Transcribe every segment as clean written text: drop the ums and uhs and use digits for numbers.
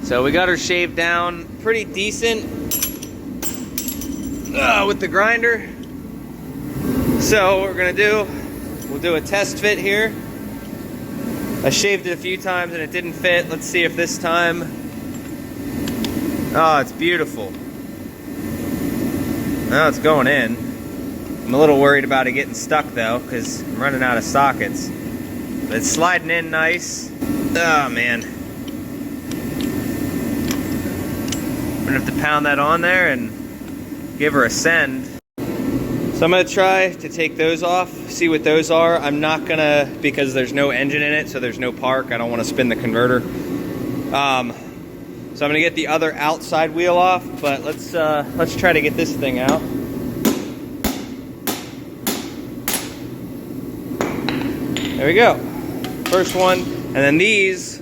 So we got her shaved down pretty decent with the grinder. So what we're gonna do, we'll do a test fit here. I shaved it a few times and it didn't fit. Let's see if this time, oh, it's beautiful. Now it's going in. I'm a little worried about it getting stuck though, because I'm running out of sockets. But it's sliding in nice. Oh man. I'm gonna have to pound that on there and give her a send. So I'm gonna try to take those off, see what those are. I'm not gonna, because there's no engine in it, so there's no park. I don't wanna spin the converter. So I'm gonna get the other outside wheel off, but let's try to get this thing out. There we go. First one, and then these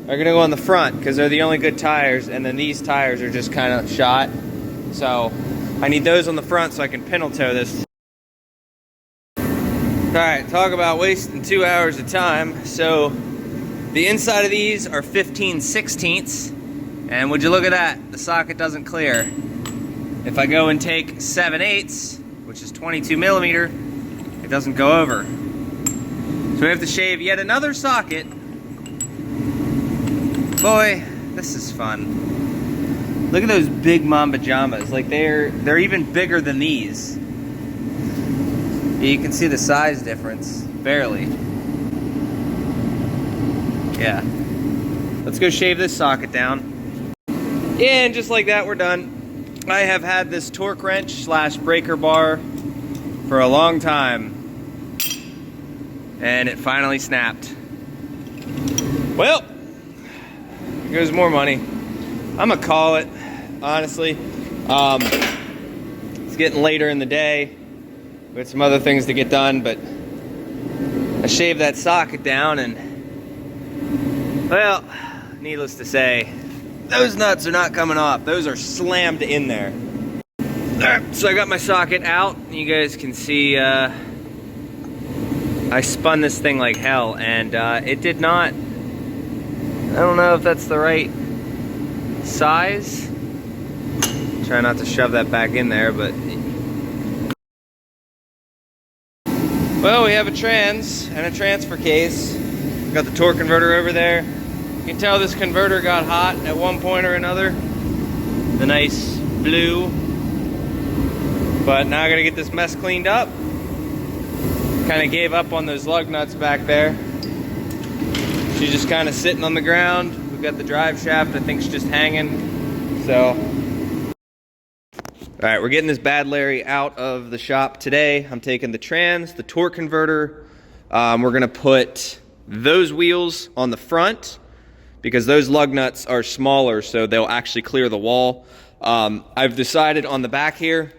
are gonna go on the front because they're the only good tires, and then these tires are just kind of shot. So I need those on the front so I can pintle toe this. Alright, talk about wasting 2 hours of time. So the inside of these are 15/16, and would you look at that? The socket doesn't clear. If I go and take 7/8, which is 22 millimeter, it doesn't go over. So we have to shave yet another socket. Boy, this is fun. Look at those big Mamba Jamas. Like they're even bigger than these. You can see the size difference, barely. Yeah. Let's go shave this socket down. And just like that, we're done. I have had this torque wrench slash breaker bar for a long time. And it finally snapped. Well, here goes more money. I'm gonna call it, honestly. It's getting later in the day. We had some other things to get done, but I shaved that socket down and, well, needless to say, those nuts are not coming off. Those are slammed in there. Alright, so I got my socket out. You guys can see I spun this thing like hell, and it did not, I don't know if that's the right size. Try not to shove that back in there, but well, we have a trans and a transfer case. Got the torque converter over there. You can tell this converter got hot at one point or another. The nice blue. But now I gotta get this mess cleaned up. Kind of gave up on those lug nuts back there. She's just kind of sitting on the ground. We've got the drive shaft, I think, she's just hanging. So, all right, we're getting this bad Larry out of the shop today. I'm taking the trans, the torque converter. We're gonna put those wheels on the front because those lug nuts are smaller, so they'll actually clear the wall. I've decided on the back here,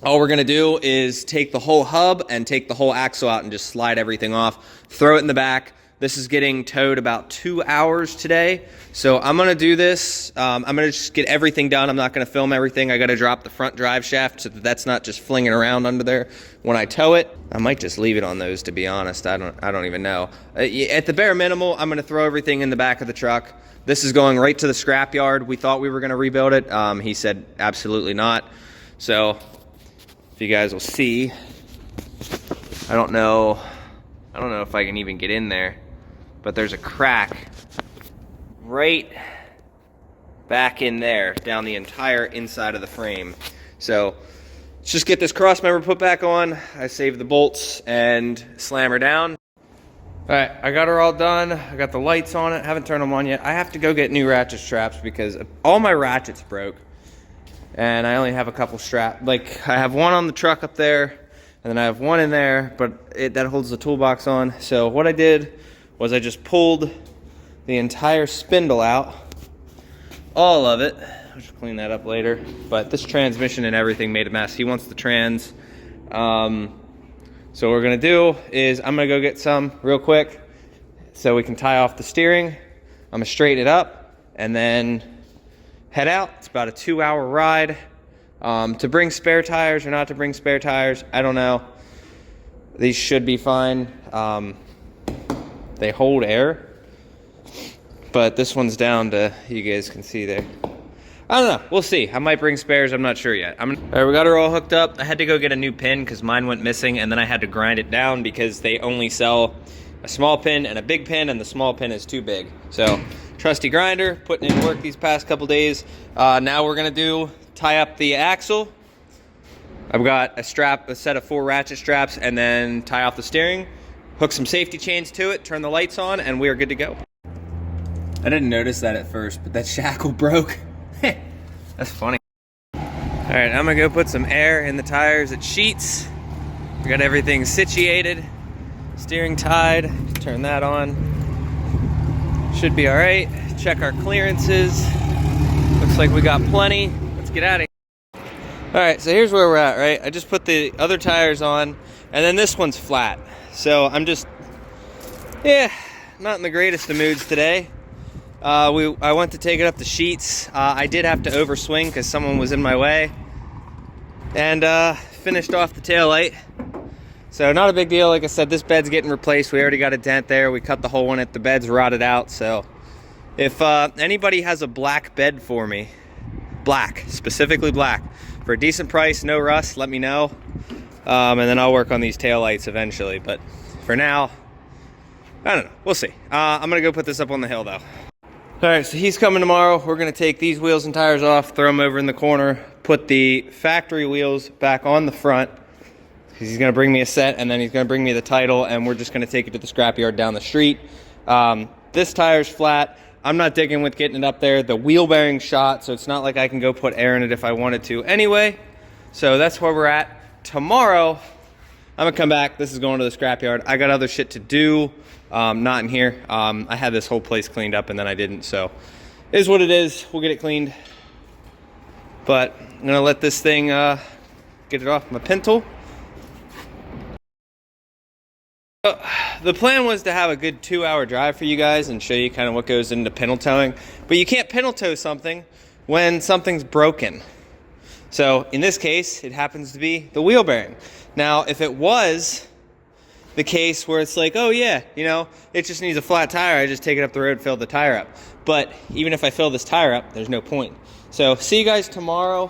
all we're gonna do is take the whole hub and take the whole axle out and just slide everything off, throw it in the back. This is getting towed about 2 hours today. So I'm gonna do this. I'm gonna just get everything done. I'm not gonna film everything. I gotta drop the front drive shaft so that that's not just flinging around under there when I tow it. I might just leave it on those, to be honest. I don't even know. At the bare minimal, I'm gonna throw everything in the back of the truck. This is going right to the scrapyard. We thought we were gonna rebuild it. He said absolutely not. So if you guys will see, I don't know if I can even get in there, but there's a crack right back in there down the entire inside of the frame. So let's just get this cross member put back on. I saved the bolts and slam her down. All right, I got her all done. I got the lights on it. Haven't turned them on yet. I have to go get new ratchet straps because all my ratchets broke. And I only have a couple straps. Like, I have one on the truck up there, and then I have one in there, but that holds the toolbox on. So what I did was I just pulled the entire spindle out, all of it. I'll just clean that up later. But this transmission and everything made a mess. He wants the trans. So what we're gonna do is I'm gonna go get some real quick so we can tie off the steering. I'm gonna straighten it up and then head out. It's about a 2-hour ride. To bring spare tires or not to bring spare tires, I don't know. These should be fine. They hold air, But this one's down to, you guys can see there. I don't know, we'll see. I might bring spares, I'm not sure yet. All right, we got her all hooked up. I had to go get a new pin because mine went missing, and then I had to grind it down because they only sell a small pin and a big pin, and the small pin is too big. So, trusty grinder, putting in work these past couple days. Now we're gonna tie up the axle. I've got a set of 4 ratchet straps, and then tie off the steering, hook some safety chains to it, turn the lights on, and we are good to go. I didn't notice that at first, but that shackle broke. That's funny. All right, I'm gonna go put some air in the tires at Sheets. We got everything situated, steering tied, turn that on. Should be all right. Check our clearances. Looks like we got plenty. Let's get out of here. All right, so here's where we're at, right? I just put the other tires on, and then this one's flat. So I'm just, not in the greatest of moods today. I went to take it up to Sheets. I did have to overswing because someone was in my way. And finished off the taillight. So not a big deal. Like I said, this bed's getting replaced. We already got a dent there. We cut the hole in it. The bed's rotted out. So if anybody has a black bed for me, specifically black, for a decent price, no rust, let me know. And then I'll work on these taillights eventually. But for now, I don't know. We'll see. I'm going to go put this up on the hill though. All right, so he's coming tomorrow. We're gonna take these wheels and tires off, throw them over in the corner, put the factory wheels back on the front. He's gonna bring me a set, and then he's gonna bring me the title, and we're just gonna take it to the scrapyard down the street. This tire's flat. I'm not digging with getting it up there. The wheel bearing's shot, so it's not like I can go put air in it if I wanted to anyway. So that's where we're at. Tomorrow, I'm gonna come back. This is going to the scrapyard. I got other shit to do. Not in here. I had this whole place cleaned up and then I didn't, so it is what it is. We'll get it cleaned. But I'm gonna let this thing get it off my Pintle. The plan was to have a good 2-hour drive for you guys and show you kind of what goes into pintle towing. But you can't pintle tow something when something's broken. So in this case, it happens to be the wheel bearing. Now, if it was the case where it's like, oh yeah, you know, it just needs a flat tire, I just take it up the road, fill the tire up. But even if I fill this tire up, there's no point. So see you guys tomorrow.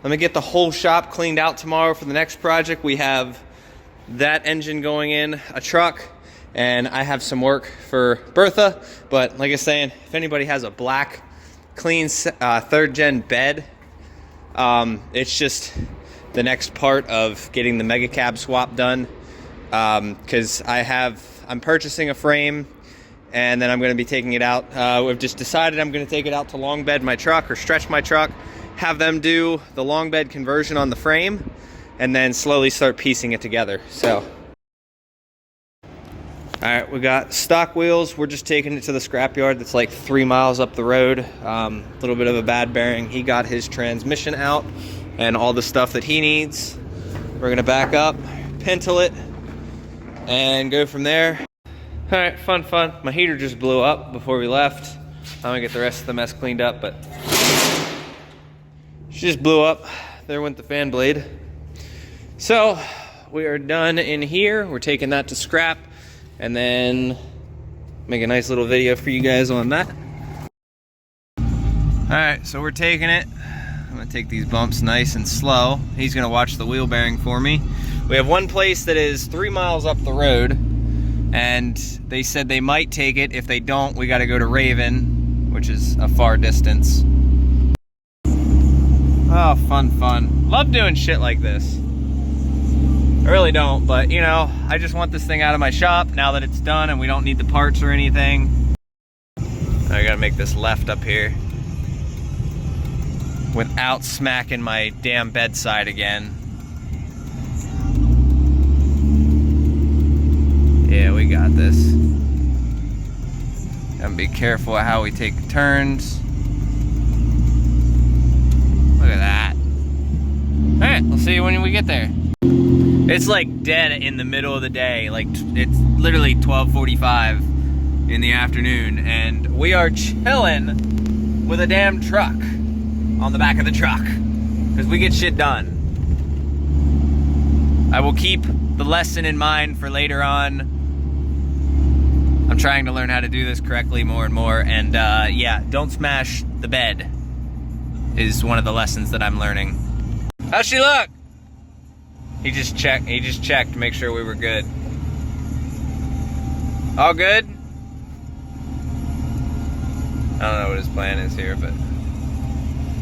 Let me get the whole shop cleaned out tomorrow for the next project. We have that engine going in a truck, and I have some work for Bertha. But like I was saying, if anybody has a black, clean 3rd gen bed, it's just the next part of getting the mega cab swap done. Because I'm purchasing a frame, and then I'm going to be taking it out. We've just decided I'm going to take it out to long bed my truck, or stretch my truck, have them do the long bed conversion on the frame, and then slowly start piecing it together. So, all right, we got stock wheels. We're just taking it to the scrapyard that's like 3 miles up the road. A little bit of a bad bearing. He got his transmission out and all the stuff that he needs. We're going to back up, pintle it, and go from there. All right, fun. My heater just blew up before we left. I'm gonna get the rest of the mess cleaned up, but she just blew up. There went the fan blade. So we are done in here. We're taking that to scrap, and then make a nice little video for you guys on that. All right, so we're taking it. I'm gonna take these bumps nice and slow. He's gonna watch the wheel bearing for me. We have one place that is 3 miles up the road, and they said they might take it. If they don't, we got to go to Raven, which is a far distance. Oh, fun. Love doing shit like this. I really don't, but you know, I just want this thing out of my shop now that it's done and we don't need the parts or anything. I gotta make this left up here without smacking my damn bedside again. Yeah, we got this. Gotta be careful how we take turns. Look at that. Alright, we'll see you when we get there. It's like dead in the middle of the day. Like, it's literally 12:45 in the afternoon, and we are chilling with a damn truck on the back of the truck because we get shit done. I will keep the lesson in mind for later on. I'm trying to learn how to do this correctly more and more, and yeah, don't smash the bed is one of the lessons that I'm learning. How's she look? He just checked to make sure we were good. All good? I don't know what his plan is here, but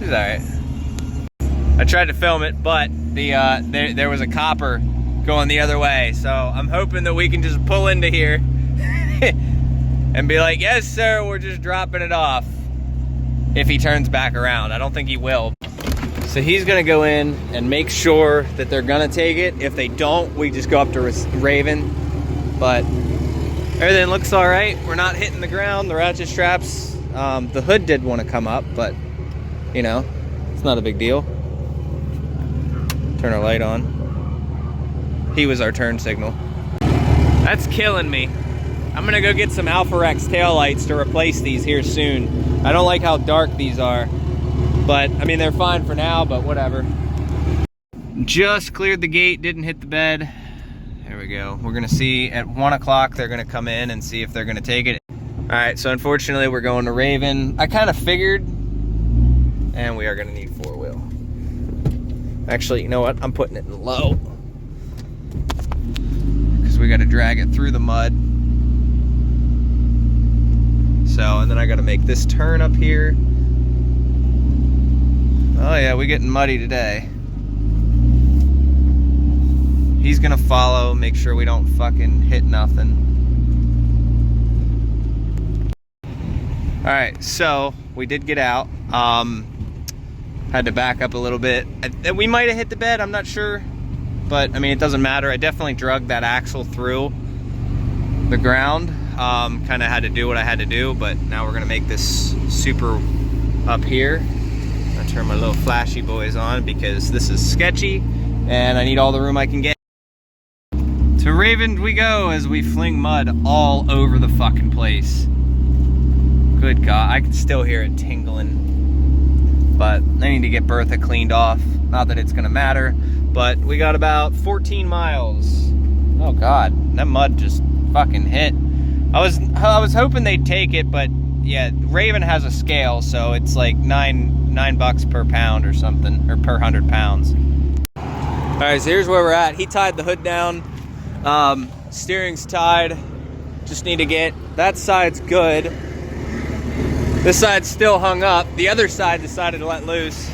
he's alright. I tried to film it, but there was a copper going the other way, so I'm hoping that we can just pull into here and be like, yes sir, we're just dropping it off, if he turns back around. I don't think he will. So he's gonna go in and make sure that they're gonna take it. If they don't, we just go up to Raven. But everything looks all right. We're not hitting the ground, the ratchet straps. The hood did want to come up, but you know, it's not a big deal. Turn our light on. He was our turn signal. That's killing me. I'm gonna go get some Alpha Rex taillights to replace these here soon. I don't like how dark these are, but I mean, they're fine for now, but whatever. Just cleared the gate, didn't hit the bed. There we go. We're gonna see at 1 o'clock, they're gonna come in and see if they're gonna take it. All right, so unfortunately we're going to Raven. I kind of figured, and we are gonna need 4-wheel. Actually, you know what? I'm putting it in low, because we gotta drag it through the mud. So, and then I gotta make this turn up here. Oh yeah, we getting muddy today. He's gonna follow, make sure we don't fucking hit nothing. All right, so we did get out. Had to back up a little bit. We might have hit the bed, I'm not sure. But I mean, it doesn't matter. I definitely drug that axle through the ground. Kind of had to do what I had to do, but now we're gonna make this super up here. I turn my little flashy boys on because this is sketchy and I need all the room I can get. To Raven we go as we fling mud all over the fucking place. Good God, I can still hear it tingling. But I need to get Bertha cleaned off. Not that it's gonna matter, but we got about 14 miles. Oh God, that mud just fucking hit. I was hoping they'd take it, but yeah, Raven has a scale, so it's like nine bucks per pound or something, or per 100 pounds. All right, so here's where we're at. He tied the hood down. Steering's tied. Just need to get, that side's good. This side's still hung up. The other side decided to let loose.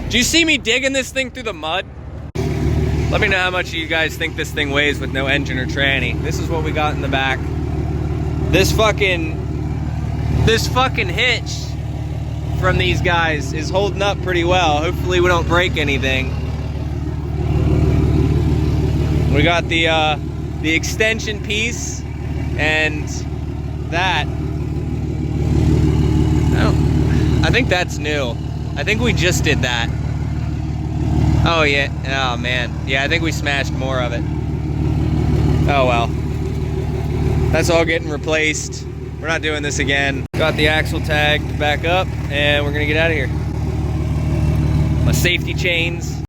Do you see me digging this thing through the mud? Let me know how much you guys think this thing weighs with no engine or tranny. This is what we got in the back. This fucking hitch from these guys is holding up pretty well. Hopefully we don't break anything. We got the extension piece and that. I think that's new. I think we just did that. Oh yeah, oh man. Yeah, I think we smashed more of it. Oh well. That's all getting replaced. We're not doing this again. Got the axle tagged back up and we're gonna get out of here. My safety chains.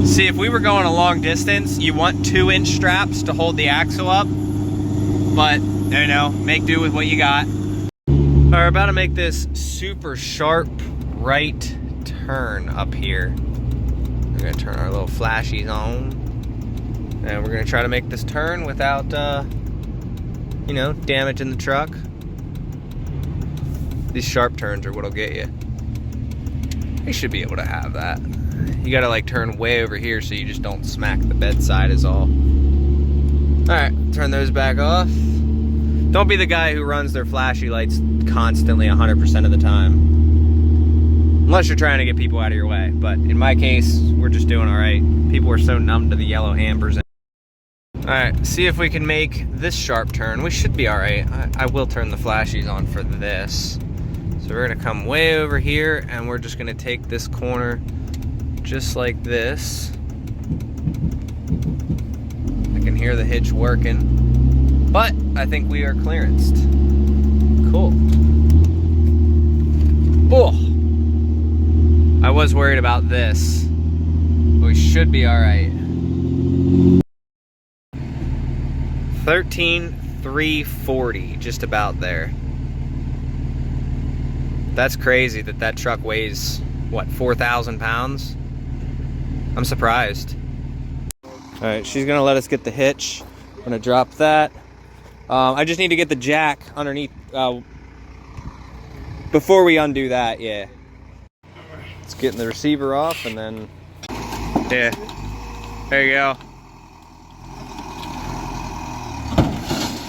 See, if we were going a long distance, you want 2-inch straps to hold the axle up. But, you know, make do with what you got. All right, we're about to make this super sharp right turn up here. We're gonna turn our little flashies on. And we're gonna try to make this turn without, you know, damaging the truck. These sharp turns are what'll get you. You should be able to have that. You gotta like turn way over here so you just don't smack the bedside is all. All right, turn those back off. Don't be the guy who runs their flashy lights constantly 100% of the time. Unless you're trying to get people out of your way. But in my case, we're just doing all right. People are so numb to the yellow ambers. All right, see if we can make this sharp turn. We should be all right. I will turn the flashies on for this. So we're gonna come way over here and we're just gonna take this corner just like this. I can hear the hitch working, but I think we are clearanced. Cool. Oh, I was worried about this, but we should be all right. 13,340, just about there. That's crazy that that truck weighs, what, 4,000 pounds? I'm surprised. All right, she's gonna let us get the hitch. I'm gonna drop that. I just need to get the jack underneath before we undo that, yeah. Let's get the receiver off and then, yeah, there you go.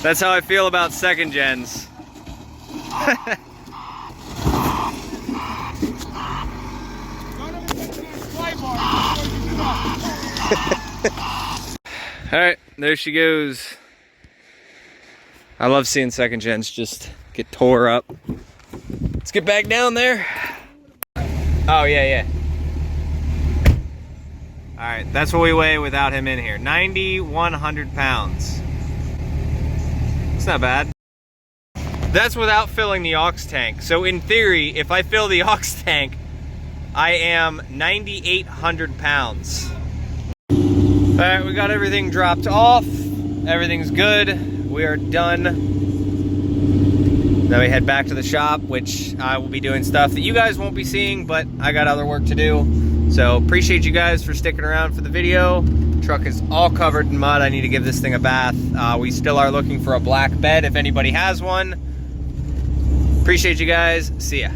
That's how I feel about second gens. All right, there she goes. I love seeing second gens just get tore up. Let's get back down there. Oh, yeah. All right, that's what we weigh without him in here. 9,100 pounds. It's not bad. That's without filling the aux tank. So in theory, if I fill the aux tank, I am 9,800 pounds. All right, we got everything dropped off. Everything's good. We are done. Now we head back to the shop, which I will be doing stuff that you guys won't be seeing, but I got other work to do. So appreciate you guys for sticking around for the video. Truck is all covered in mud. I need to give this thing a bath. We still are looking for a black bed if anybody has one. Appreciate you guys. See ya.